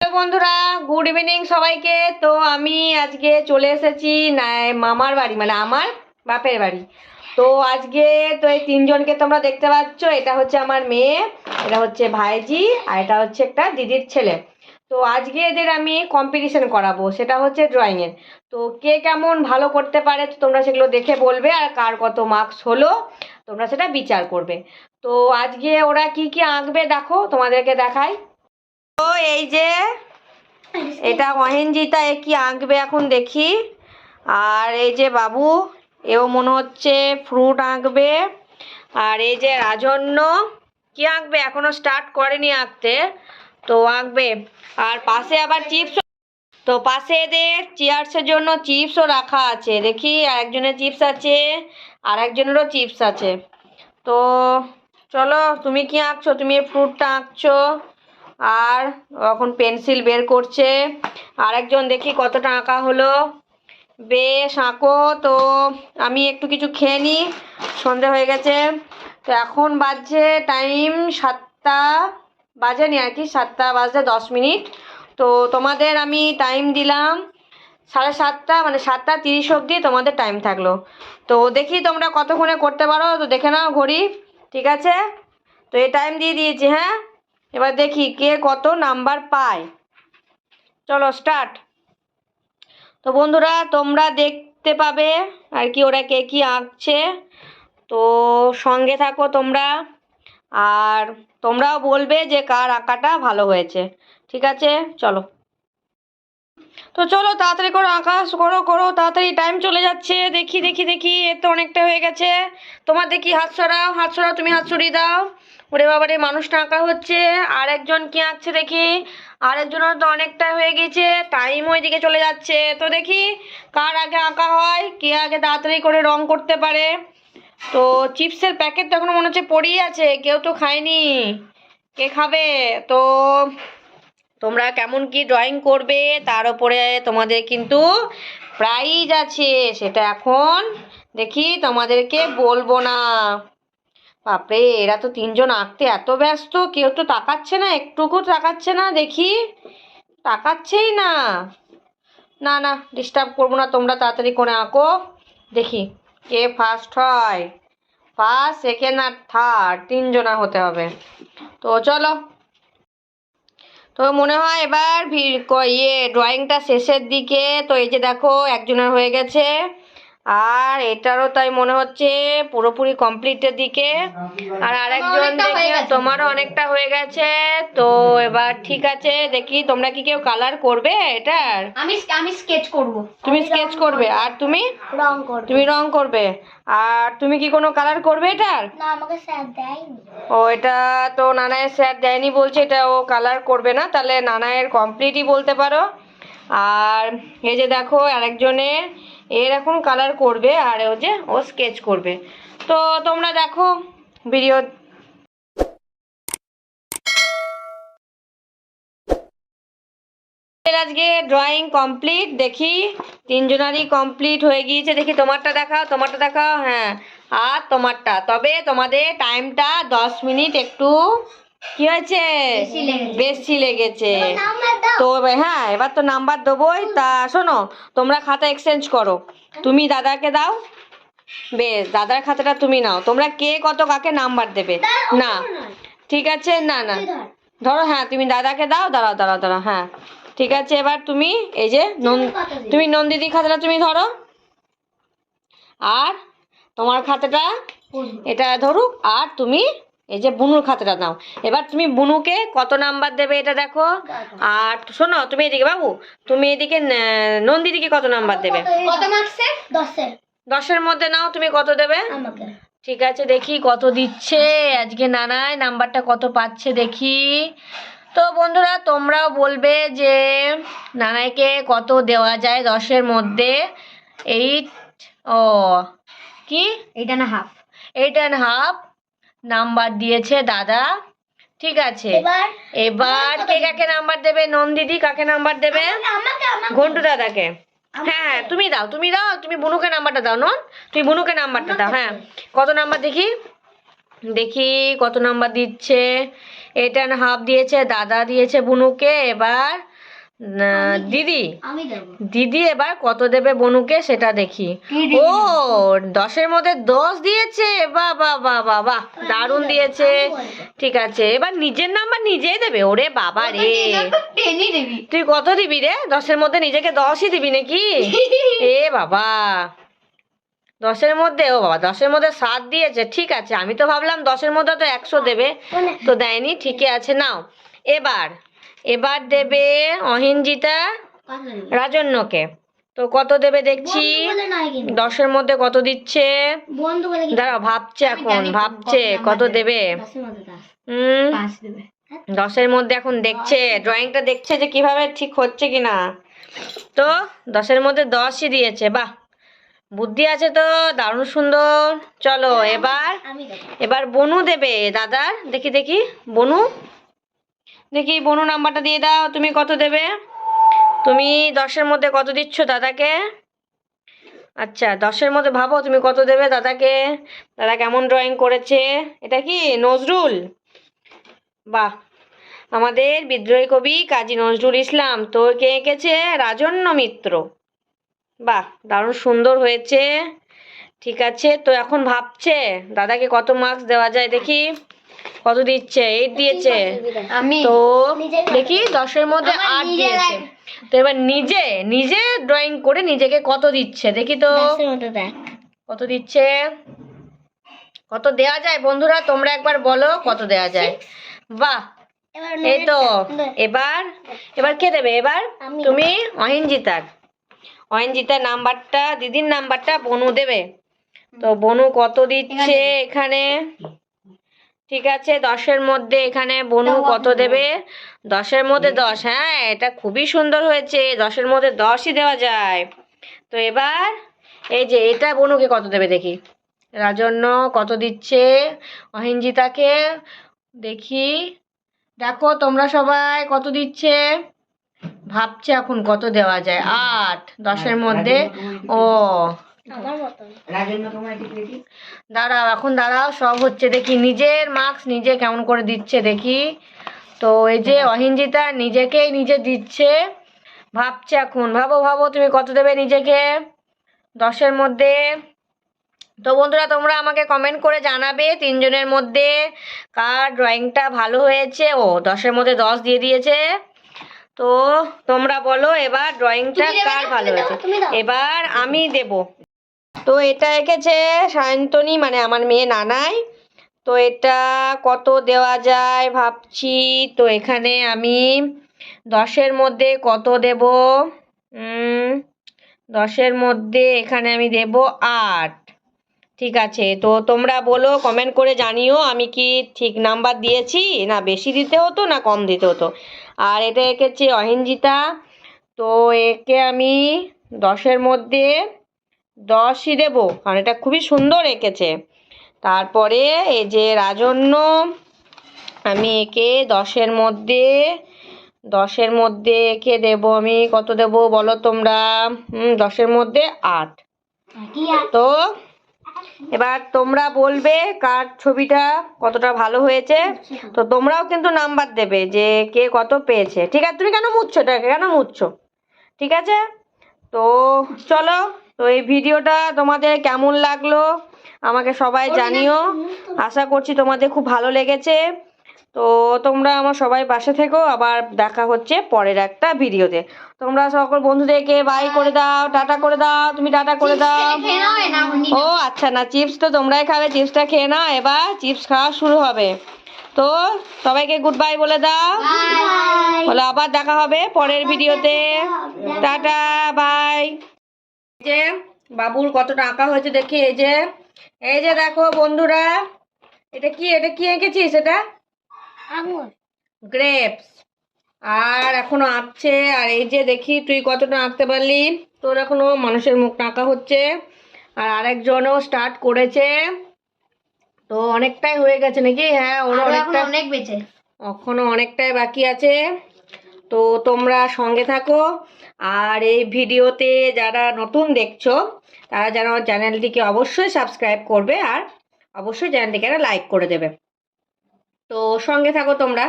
তো বন্ধুরা, good evening সবাইকে। তো আমি আজকে চলে এসেছি মামার বাড়ি, মানে আমার বাপের বাড়ি। তো আজকে তো এই তিনজনকে তোমরা দেখতে পাচ্ছ। এটা হচ্ছে আমার মেয়ে, এটা হচ্ছে ভাইজি, আর এটা হচ্ছে একটা দিদির ছেলে। তো আজকে এদের আমি কম্পিটিশন করাবো, সেটা হচ্ছে ড্রয়িংয়ের। তো কে কেমন ভালো করতে পারে তো তোমরা সেগুলো দেখে বলবে, আর কার কত মার্কস হলো তোমরা সেটা বিচার করবে। তো আজকে ওরা কি কি আঁকবে দেখো, তোমাদেরকে দেখাই। তো এই যে এটা অহেনজিতা, এ কি আঁকবে এখন দেখি। আর এই যে বাবু, এও মনে হচ্ছে ফ্রুট আঁকবে। আর এই যে রাজন্য, কি আঁকবে এখনো স্টার্ট করেনি আঁকতে, তো আঁকবে। আর পাশে আবার চিপস, তো পাশে এদের চেয়ার্সের জন্য চিপসও রাখা আছে। দেখি আরেকজনের চিপস আছে, আর একজনেরও চিপস আছে। তো চলো, তুমি কি আঁকছো? তুমি ফ্রুটটা আঁকছো, আর এখন পেন্সিল বের করছে। আরেকজন দেখি কতটা আঁকা হলো। বেশ আঁকো। তো আমি একটু কিছু খেয়ে নিই, সন্ধে হয়ে গেছে। তো এখন বাজছে টাইম 7টা বাজেনি আর কি, 7টা বাজতে 10 মিনিট। তো তোমাদের আমি টাইম দিলাম 7:30, মানে 7:30 অবধি তোমাদের টাইম থাকলো। তো দেখি তোমরা কতক্ষণে করতে পারো, তো দেখে নাও ঘড়ি, ঠিক আছে? তো এই টাইম দিয়ে দিয়েছি, হ্যাঁ। এবার দেখি কে কত নাম্বার পায়। চলো স্টার্ট। তো বন্ধুরা, তোমরা দেখতে পাবে আর কি ওরা কে কি আঁকছে, তো সঙ্গে থাকো তোমরা। আর তোমরাও বলবে যে কার আঁকাটা ভালো হয়েছে, ঠিক আছে? চলো, তো চলো তাড়াতাড়ি করো, আঁকা করো করো তাড়াতাড়ি, টাইম চলে যাচ্ছে। দেখি দেখি দেখি, এর তো অনেকটা হয়ে গেছে। তোমার দেখি হাত সরাও, হাত সরাও, তুমি হাত সরিয়ে দাও। ওরে বাবারে, মানুষটা আঁকা হচ্ছে। আর একজন কি আঁকছে দেখি, আরেকজনের তো অনেকটা হয়ে গেছে, টাইম ওইদিকে চলে যাচ্ছে। তো দেখি কার আগে আঁকা হয়, কে আগে তাড়াতাড়ি করে রং করতে পারে। তো চিপসের প্যাকেট তো এখনো মনে হচ্ছে পড়েই আছে, কেউ তো খায়নি, কে খাবে? তো তোমরা কেমন কি ড্রয়িং করবে তার উপরে তোমাদের কিন্তু প্রাইজ আছে, সেটা এখন দেখি তোমাদেরকে বলবো না। বাপরে, এরা তো তিনজন আঁকতে এত ব্যস্ত, কেউ তো তাকাচ্ছে না, একটুকু তাকাচ্ছে না, দেখি তাকাচ্ছেই না। না না, ডিস্টার্ব করবো না, তোমরা তাড়াতাড়ি করে আঁকো। দেখি কে ফার্স্ট হয়। ফার্স্ট, সেকেন্ড আর থার্ড, তিনজনা হতে হবে। তো চলো, তো মনে হয় এবার ড্রয়িংটা শেষের দিকে। তো এই যে দেখো একজনের হয়ে গেছে, আর এটারও তাই মনে হচ্ছে পুরোপুরি কমপ্লিটের দিকে। আর আরেকজন দেখি তোমারও অনেকটা হয়ে গেছে। তো এবার ঠিক আছে, দেখি তোমরা কি কেউ কালার করবে এটার? আমি স্কেচ করব। তুমি স্কেচ করবে, আর তুমি রং করব। তুমি রং করবে। আর তুমি কি কোনো কালার করবে এটার? না, আমাকে স্যার দেয়নি। ও, এটা তো নানায়ের স্যার দেয়নি বলছে, এটা ও কালার করবে না, তাহলে নানায়ের কমপ্লিটই বলতে পারো। আর এই যে দেখো আরেকজনের, এর এখন কালার করবে, আর ও স্কেচ করবে। তো তোমরা দেখো ভিডিও। আজকে ড্রয়িং কমপ্লিট, দেখি তিনজনারই কমপ্লিট হয়ে গিয়েছে। দেখি তোমারটা দেখাও, তোমারটা দেখাও, হ্যাঁ, আর তোমারটা। তবে তোমাদের টাইমটা 10 মিনিট একটু কি হয়েছে, বেশি লেগেছে। তো হ্যাঁ, এবার তো নাম্বার দেবোই। তা শোনো, তোমরা খাতা এক্সচেঞ্জ করো, তুমি দাদাকে দাও। বেশ, দাদার খাতাটা তুমি নাও। তোমরা কে কত কাকে নাম্বার দেবে না, ঠিক আছে? না না, ধরো, হ্যাঁ তুমি দাদাকে দাও। দাঁড়াও দাঁড়াও দাঁড়াও, হ্যাঁ ঠিক আছে। এবার তুমি এই যে তুমি নন্দিদির খাতাটা তুমি ধরো, আর তোমার খাতাটা এটা ধরুক, আর তুমি এই যে বুনুর খাতাটা দাও। এবার তুমি বুনুকে কত নাম্বার দেবে এটা দেখো। আর শোনো, তুমি এদিকে বাবু, তুমি এদিকে নন্দিদিকে কত নাম্বার দেবে? কত মার্কসের? 10-এর। 10-এর মধ্যে নাও, তুমি কত দেবে? আমাকে। ঠিক আছে, দেখি কত দিচ্ছে আজকে নানায়, নাম্বারটা কত পাচ্ছে দেখি। তো বন্ধুরা, তোমরাও বলবে যে নানাইকে কত দেওয়া যায় 10-এর মধ্যে। 8, ও কি 8.5। 8.5 নাম্বার দিয়েছে দাদা, ঠিক আছে। এবার কে কাকে নাম্বার দেবে? নন্দিদি কাকে নাম্বার দেবে? ঘন্টু দাদাকে। হ্যাঁ, তুমি দাও, তুমি দাও, তুমি বুনুকে নাম্বারটা দাও। তুমি বুনুকে নাম্বারটা দাও। হ্যাঁ, কত নাম্বার দেখি, দেখি কত নাম্বার দিচ্ছে। 8.5 দিয়েছে দাদা, দিয়েছে বুনুকে। এবার না, দিদি আমি দেবো। দিদি এবার কত দেবে বনুকে সেটা দেখি। ও 10-এর মধ্যে 10 দিয়েছে, বাহ বাহ বাহ বাহ বাহ, দারুণ দিয়েছে। ঠিক আছে, এবার নিজের নাম্বার নিজেই দেবে। ওরে বাবা রে, টেনই দিবি। তুই কত দিবি রে? 10-এর মধ্যে নিজেকে 10ই দিবি নাকি? এ বাবা, 10-এর মধ্যে, ও বাবা 10-এর মধ্যে 7 দিয়েছে। ঠিক আছে, আমি তো ভাবলাম 10-এর মধ্যে তো 100 দেবে, তো দেয়নি। ঠিকই আছে, নাও। এবার এবার দেবে অহিনজিতা রাজন্যকে। তো কত দেবে দেখছি। 10-এর মধ্যে কত দিচ্ছে? দাঁড়াও, ভাবছে এখন, ভাবছে কত দেবে। 10-এর মধ্যে এখন দেখছে, ড্রয়িংটা দেখছে যে কিভাবে ঠিক হচ্ছে কিনা। তো 10-এর মধ্যে 10ই দিয়েছে, বাহ, বুদ্ধি আছে তো, দারুণ সুন্দর। চলো এবার বনু দেবে দাদার। দেখি দেখি বনু, দেখি বনু নাম্বারটা দিয়ে দাও। তুমি কত দেবে? তুমি 10-এর মধ্যে কত দিচ্ছ দাদাকে? আচ্ছা, 10-এর মধ্যে ভাবো তুমি কত দেবে দাদাকে। দাদা কেমন ড্রয়িং করেছে? এটা কি নজরুল? বাহ, আমাদের বিদ্রোহী কবি কাজী নজরুল ইসলাম, তো কে এঁকেছে? রাজন্য মিত্র। বাহ, দারুণ সুন্দর হয়েছে। ঠিক আছে, তো এখন ভাবছে দাদাকে কত মার্কস দেওয়া যায়। দেখি কত দিচ্ছে। 8 দিয়েছে। তো দেখি 10-এর মধ্যে 8 দিয়েছে। তো এবার নিজে নিজে ড্রয়িং করে নিজেকে কত দিচ্ছে দেখি তো। কত দিচ্ছে, কত দেওয়া যায় বন্ধুরা, তোমরা একবার বলো কত দেওয়া যায়। বাহ, এই তো। এবার এবার কে দেবে? এবার তুমি অহিনজিতার নাম্বারটা, দিদির নাম্বারটা বনু দেবে। তো বনু কত দিচ্ছে এখানে? ঠিক আছে, 10-এর মধ্যে এখানে বনু কত দেবে? 10-এর মধ্যে 10। হ্যাঁ, এটা খুবই সুন্দর হয়েছে, 10-এর মধ্যে 10ই দেওয়া যায়। তো এবার এই যে এটা বনুকে কত দেবে দেখি। রাজন্য কত দিচ্ছে অহিনজিতাকে দেখি। দেখো তোমরা সবাই কত দিচ্ছে, ভাবছে এখন কত দেওয়া যায়। 8 10-এর মধ্যে। ও দাঁড়াও, এখন দাঁড়াও, সব হচ্ছে দেখি। নিজের মার্কস নিজে কেমন করে দিচ্ছে দেখি। তো এই যে অহিনজিতা নিজেকেই নিজে দিচ্ছে, ভাবছে এখন। ভাবো তুমি কত দেবে নিজেকে 10-এর মধ্যে। তো বন্ধুরা, তোমরা আমাকে কমেন্ট করে জানাবে 3 জনের মধ্যে কার ড্রয়িংটা ভালো হয়েছে। ও 10-এর মধ্যে 10 দিয়ে দিয়েছে। তো তোমরা বলো এবার ড্রয়িংটা কার ভালো হয়েছে। এবার আমি দেব। তো এটা এঁকেছে সায়ন্তনী, মানে আমার মেয়ে নানাই। তো এটা কত দেওয়া যায় ভাবছি। তো এখানে আমি 10-এর মধ্যে কত দেব? 10-এর মধ্যে এখানে আমি দেব 8। ঠিক আছে, তো তোমরা বলো, কমেন্ট করে জানিও আমি কি ঠিক নাম্বার দিয়েছি, না বেশি দিতে হতো না কম দিতে হতো। আর এটা এঁকেছে অহিনজিতা, তো একে আমি 10-এর মধ্যে 10ই দেবো, কারণ এটা খুবই সুন্দর এঁকেছে। তারপরে এই যে রাজন্য, আমি একে 10-এর মধ্যে একে দেবো আমি কত দেবো বলো তোমরা। 10-এর মধ্যে 8। তো এবার তোমরা বলবে কার ছবিটা কতটা ভালো হয়েছে। তো তোমরাও কিন্তু নাম্বার দেবে যে কে কত পেয়েছে। ঠিক আছে, তুমি কেন মুছছো এটাকে, কেন মুছছো? ঠিক আছে, তো চলো। তো এই ভিডিওটা তোমাদের কেমন লাগলো আমাকে সবাই জানিও। আশা করছি তোমাদের খুব ভালো লেগেছে। তো তোমরা আমার সবাই পাশে থেকো, আবার দেখা হচ্ছে পরের একটা ভিডিওতে। তোমরা সকল বন্ধুদেরকে বাই করে দাও, টাটা করে দাও। তুমি টাটা করে দাও। ও আচ্ছা, না চিপস তো তোমরাই খাবে, চিপসটা খেয়ে নাও। এবার চিপস খাওয়া শুরু হবে। তো সবাইকে গুড বাই বলে দাও। বলে আবার দেখা হবে পরের ভিডিওতে। Tata, bye. যে বাবুর কতটা আঁকা হয়েছে দেখি। এই যে দেখো বন্ধুরা, এটা কি এঁকেছিস? এটা আঙুর, গ্রেপস। আর এখনো আঁকছে। আর এই যে দেখি তুই কতটা আঁকতে পারলি। তোর এখনো মানুষের মুখটা আঁকা হচ্ছে। আর আরেকজনও স্টার্ট করেছে। তো অনেকটাই হয়ে গেছে নাকি? হ্যাঁ, ওর অনেক বেঁচে, এখনো অনেকটাই বাকি আছে। তো তোমরা সঙ্গে থাকো। আর এই ভিডিওতে যারা নতুন দেখছো তারা যেন চ্যানেলটিকে অবশ্যই সাবস্ক্রাইব করবে, আর অবশ্যই চ্যানেলটিকে একটা লাইক করে দেবে। তো সঙ্গে থাকো তোমরা।